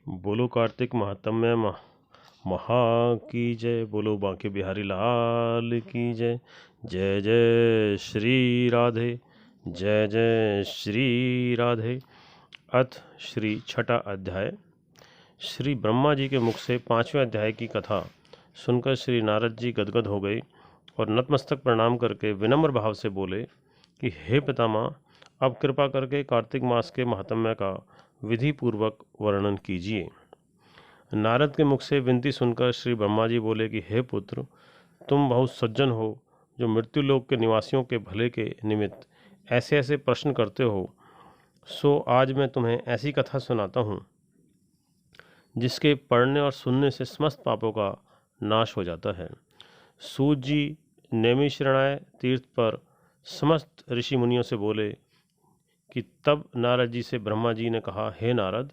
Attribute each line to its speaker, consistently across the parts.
Speaker 1: बोलो कार्तिक महात्म्य महा की जय। बोलो बांके बिहारी लाल की जय। जय जय श्री राधे। जय जय श्री राधे। अथ श्री छठा अध्याय। श्री ब्रह्मा जी के मुख से 5वें अध्याय की कथा सुनकर श्री नारद जी गदगद हो गए और नतमस्तक प्रणाम करके विनम्र भाव से बोले कि हे पितामह, अब कृपा करके कार्तिक मास के महात्म्य का विधि पूर्वक वर्णन कीजिए। नारद के मुख से विनती सुनकर श्री ब्रह्मा जी बोले कि हे पुत्र, तुम बहुत सज्जन हो जो मृत्युलोक के निवासियों के भले के निमित्त ऐसे ऐसे प्रश्न करते हो। सो आज मैं तुम्हें ऐसी कथा सुनाता हूँ जिसके पढ़ने और सुनने से समस्त पापों का नाश हो जाता है। सूत जी नैमिषारण्य तीर्थ पर समस्त ऋषि मुनियों से बोले कि तब नारद जी से ब्रह्मा जी ने कहा, हे नारद,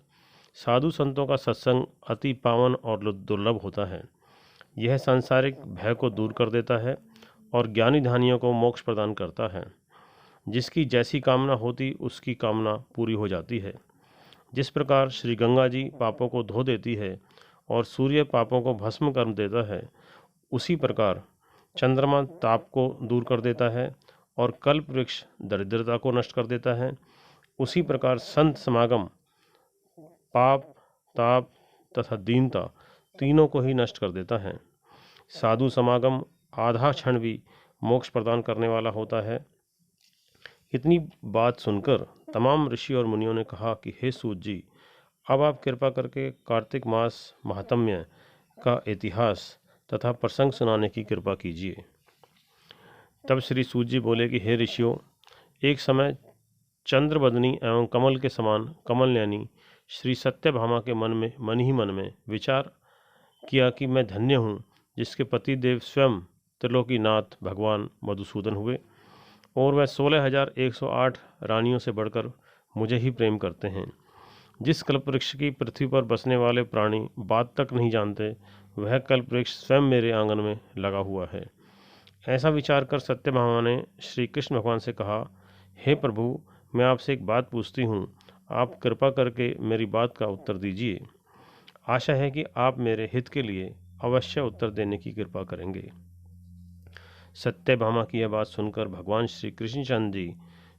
Speaker 1: साधु संतों का सत्संग अति पावन और दुर्लभ होता है। यह सांसारिक भय को दूर कर देता है और ज्ञानी ध्यानियों को मोक्ष प्रदान करता है। जिसकी जैसी कामना होती उसकी कामना पूरी हो जाती है। जिस प्रकार श्री गंगा जी पापों को धो देती है और सूर्य पापों को भस्म कर देता है, उसी प्रकार चंद्रमा ताप को दूर कर देता है और कल्प वृक्ष दरिद्रता को नष्ट कर देता है। उसी प्रकार संत समागम पाप, ताप तथा दीनता तीनों को ही नष्ट कर देता है। साधु समागम आधा क्षण भी मोक्ष प्रदान करने वाला होता है। इतनी बात सुनकर तमाम ऋषि और मुनियों ने कहा कि हे सूत जी, अब आप कृपा करके कार्तिक मास महात्म्य का इतिहास तथा प्रसंग सुनाने की कृपा कीजिए। तब श्री सूत जी बोले कि हे ऋषियों, एक समय चंद्रबदनी एवं कमल के समान कमल नयनी श्री सत्यभामा के मन में विचार किया कि मैं धन्य हूँ जिसके पति देव स्वयं त्रिलोकीनाथ भगवान मधुसूदन हुए और वह 16,108 रानियों से बढ़कर मुझे ही प्रेम करते हैं। जिस कल्पवृक्ष की पृथ्वी पर बसने वाले प्राणी बात तक नहीं जानते, वह कल्पवृक्ष स्वयं मेरे आंगन में लगा हुआ है। ऐसा विचार कर सत्यभामा ने श्री कृष्ण भगवान से कहा, हे प्रभु, मैं आपसे एक बात पूछती हूँ, आप कृपा करके मेरी बात का उत्तर दीजिए। आशा है कि आप मेरे हित के लिए अवश्य उत्तर देने की कृपा करेंगे। सत्यभामा की यह बात सुनकर भगवान श्री कृष्णचंद्र जी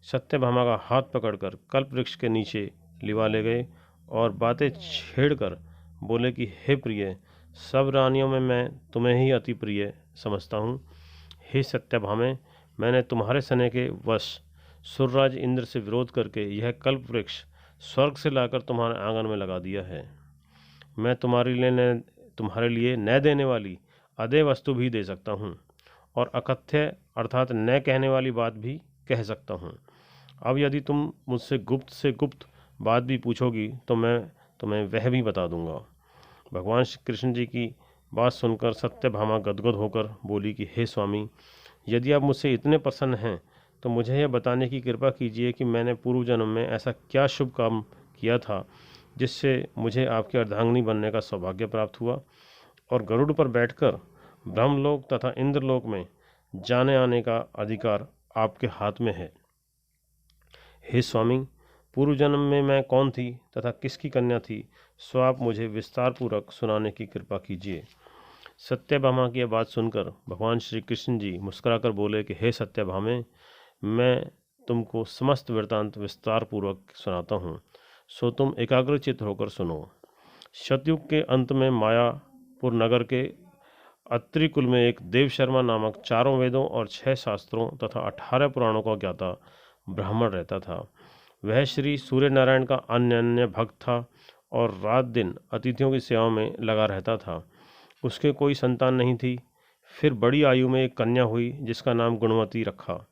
Speaker 1: सत्यभामा का हाथ पकड़कर कल्पवृक्ष के नीचे लिवा ले गए और बातें छेड़कर बोले कि हे प्रिय, सब रानियों में मैं तुम्हें ही अति प्रिय समझता हूँ। हे सत्यभामे, मैंने तुम्हारे सने के वश सूर्यराज इंद्र से विरोध करके यह कल्प वृक्ष स्वर्ग से लाकर तुम्हारे आंगन में लगा दिया है। मैं तुम्हारे लिए न देने वाली अदेय वस्तु भी दे सकता हूँ और अकथ्य अर्थात न कहने वाली बात भी कह सकता हूँ। अब यदि तुम मुझसे गुप्त से गुप्त बात भी पूछोगी तो मैं तुम्हें वह भी बता दूंगा। भगवान श्री कृष्ण जी की बात सुनकर सत्यभामा गदगद होकर बोली कि हे स्वामी, यदि आप मुझसे इतने प्रसन्न हैं तो मुझे यह बताने की कृपा कीजिए कि मैंने पूर्व जन्म में ऐसा क्या शुभ काम किया था जिससे मुझे आपकी अर्धांगिनी बनने का सौभाग्य प्राप्त हुआ और गरुड़ पर बैठकर ब्रह्मलोक तथा इंद्रलोक में जाने आने का अधिकार आपके हाथ में है। हे स्वामी, पूर्व जन्म में मैं कौन थी तथा किसकी कन्या थी, सो आप मुझे विस्तार पूर्वक सुनाने की कृपा कीजिए। सत्यभामा की यह बात सुनकर भगवान श्री कृष्ण जी मुस्कुराकर बोले कि हे सत्यभामे, मैं तुमको समस्त वृत्तांत विस्तार पूर्वक सुनाता हूँ, सो तुम एकाग्रचित्त होकर सुनो। सतयुग के अंत में मायापुर नगर के अत्रि कुल में एक देव शर्मा नामक 4 वेदों और 6 शास्त्रों तथा 18 पुराणों का ज्ञाता ब्राह्मण रहता था। वह श्री सूर्य नारायण का अन्य भक्त था और रात दिन अतिथियों की सेवा में लगा रहता था। उसके कोई संतान नहीं थी। फिर बड़ी आयु में एक कन्या हुई जिसका नाम गुणवती रखा।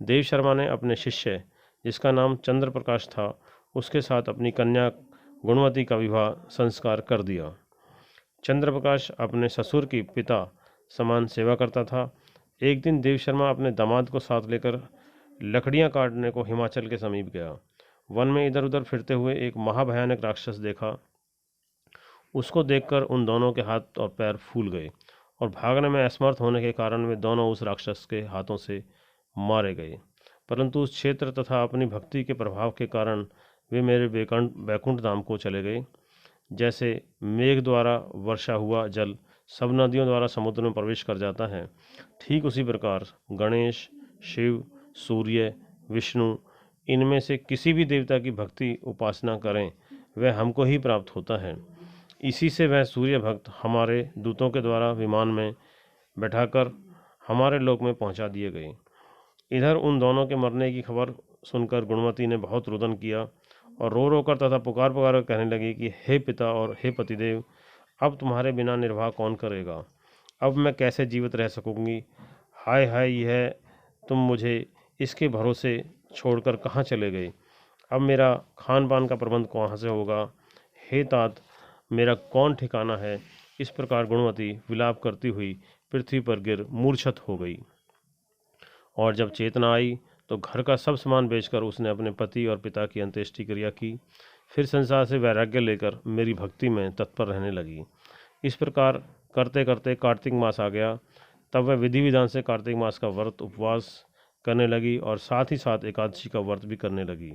Speaker 1: देव शर्मा ने अपने शिष्य, जिसका नाम चंद्र प्रकाश था, उसके साथ अपनी कन्या गुणवती का विवाह संस्कार कर दिया। चंद्र प्रकाश अपने ससुर की पिता समान सेवा करता था। एक दिन देव शर्मा अपने दामाद को साथ लेकर लकड़ियां काटने को हिमाचल के समीप गया। वन में इधर उधर फिरते हुए एक महाभयानक राक्षस देखा। उसको देखकर उन दोनों के हाथ और पैर फूल गए और भागने में असमर्थ होने के कारण वे दोनों उस राक्षस के हाथों से मारे गए। परंतु उस क्षेत्र तथा अपनी भक्ति के प्रभाव के कारण वे मेरे वैकुंठ धाम को चले गए। जैसे मेघ द्वारा वर्षा हुआ जल सब नदियों द्वारा समुद्र में प्रवेश कर जाता है, ठीक उसी प्रकार गणेश, शिव, सूर्य, विष्णु, इनमें से किसी भी देवता की भक्ति उपासना करें वह हमको ही प्राप्त होता है। इसी से वह सूर्य भक्त हमारे दूतों के द्वारा विमान में बैठाकर हमारे लोक में पहुंचा दिए गए। इधर उन दोनों के मरने की खबर सुनकर गुणवती ने बहुत रुदन किया और रो रो कर तथा पुकार पुकार कर कहने लगी कि हे पिता और हे पतिदेव, अब तुम्हारे बिना निर्वाह कौन करेगा? अब मैं कैसे जीवित रह सकूंगी? हाय हाय, यह तुम मुझे इसके भरोसे छोड़कर कहाँ चले गए? अब मेरा खान पान का प्रबंध कहाँ से होगा? हे तात, मेरा कौन ठिकाना है? इस प्रकार गुणवती विलाप करती हुई पृथ्वी पर गिर मूर्छित हो गई। और जब चेतना आई तो घर का सब सामान बेचकर उसने अपने पति और पिता की अंत्येष्टि क्रिया की। फिर संसार से वैराग्य लेकर मेरी भक्ति में तत्पर रहने लगी। इस प्रकार करते करते कार्तिक मास आ गया। तब वह विधि विधान से कार्तिक मास का व्रत उपवास करने लगी और साथ ही साथ एकादशी का व्रत भी करने लगी।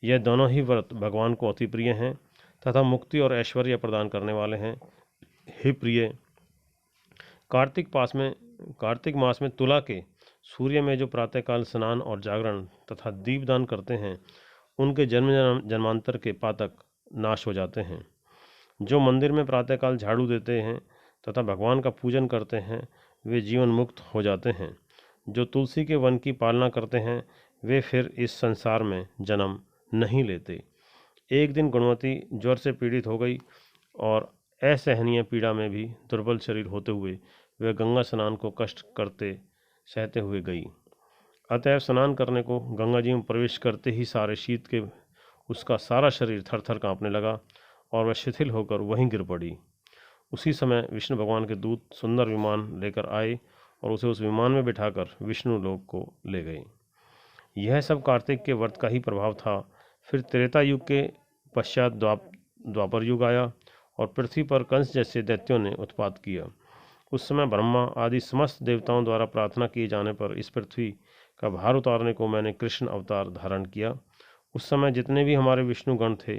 Speaker 1: यह दोनों ही व्रत भगवान को अति प्रिय हैं तथा मुक्ति और ऐश्वर्य प्रदान करने वाले हैं। हे प्रिय, कार्तिक मास में तुला के सूर्य में जो प्रातःकाल स्नान और जागरण तथा दीपदान करते हैं उनके जन्म जन्मांतर के पातक नाश हो जाते हैं। जो मंदिर में प्रातःकाल झाड़ू देते हैं तथा भगवान का पूजन करते हैं वे जीवन मुक्त हो जाते हैं। जो तुलसी के वन की पालना करते हैं वे फिर इस संसार में जन्म नहीं लेते। एक दिन गुणवती ज्वर से पीड़ित हो गई और असहनीय पीड़ा में भी दुर्बल शरीर होते हुए वह गंगा स्नान को कष्ट करते सहते हुए गई। अतएव स्नान करने को गंगा जी में प्रवेश करते ही सारे शीत के उसका सारा शरीर थर थर काँपने लगा और वह शिथिल होकर वहीं गिर पड़ी। उसी समय विष्णु भगवान के दूत सुंदर विमान लेकर आए और उसे उस विमान में बिठाकर विष्णु लोक को ले गए। यह सब कार्तिक के व्रत का ही प्रभाव था। फिर त्रेता युग के पश्चात द्वापर युग आया और पृथ्वी पर कंस जैसे दैत्यों ने उत्पात किया। उस समय ब्रह्मा आदि समस्त देवताओं द्वारा प्रार्थना किए जाने पर इस पृथ्वी का भार उतारने को मैंने कृष्ण अवतार धारण किया। उस समय जितने भी हमारे विष्णुगण थे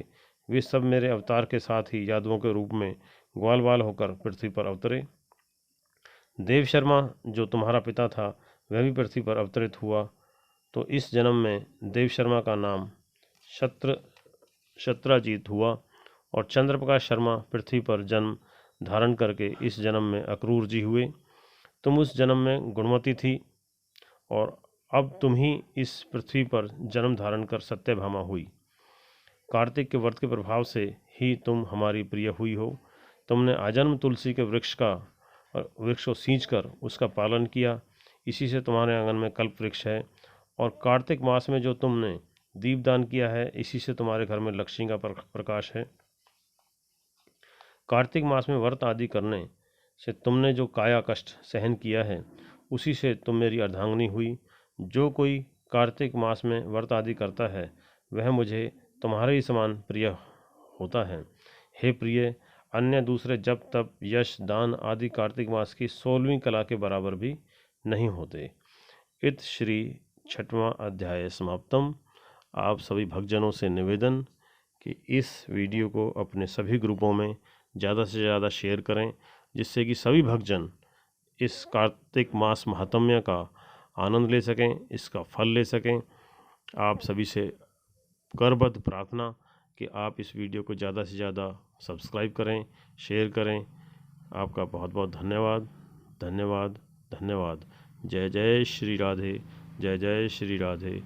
Speaker 1: वे सब मेरे अवतार के साथ ही यादवों के रूप में ग्वाल बाल होकर पृथ्वी पर अवतरे। देव शर्मा जो तुम्हारा पिता था वह भी पृथ्वी पर अवतरित हुआ, तो इस जन्म में देव शर्मा का नाम शत्राजीत हुआ और चंद्रप्रकाश शर्मा पृथ्वी पर जन्म धारण करके इस जन्म में अक्रूर जी हुए। तुम उस जन्म में गुणवती थी और अब तुम ही इस पृथ्वी पर जन्म धारण कर सत्यभामा हुई। कार्तिक के व्रत के प्रभाव से ही तुम हमारी प्रिय हुई हो। तुमने आजन्म तुलसी के वृक्ष को सींचकर उसका पालन किया। इसी से तुम्हारे आंगन में कल्प वृक्ष है और कार्तिक मास में जो तुमने दीपदान किया है इसी से तुम्हारे घर में लक्ष्मी का प्रकाश है। कार्तिक मास में व्रत आदि करने से तुमने जो काया कष्ट सहन किया है उसी से तुम मेरी अर्धांगिनी हुई। जो कोई कार्तिक मास में व्रत आदि करता है वह मुझे तुम्हारे ही समान प्रिय होता है। हे प्रिय, अन्य दूसरे जप तप यश दान आदि कार्तिक मास की 16वीं कला के बराबर भी नहीं होते। इत श्री 6वां अध्याय समाप्तम। आप सभी भक्तजनों से निवेदन कि इस वीडियो को अपने सभी ग्रुपों में ज़्यादा से ज़्यादा शेयर करें जिससे कि सभी भक्तजन इस कार्तिक मास महात्म्य का आनंद ले सकें, इसका फल ले सकें। आप सभी से करबद्ध प्रार्थना कि आप इस वीडियो को ज़्यादा से ज़्यादा सब्सक्राइब करें, शेयर करें। आपका बहुत बहुत धन्यवाद धन्यवाद धन्यवाद। जय जय श्री राधे, जय जय श्री राधे।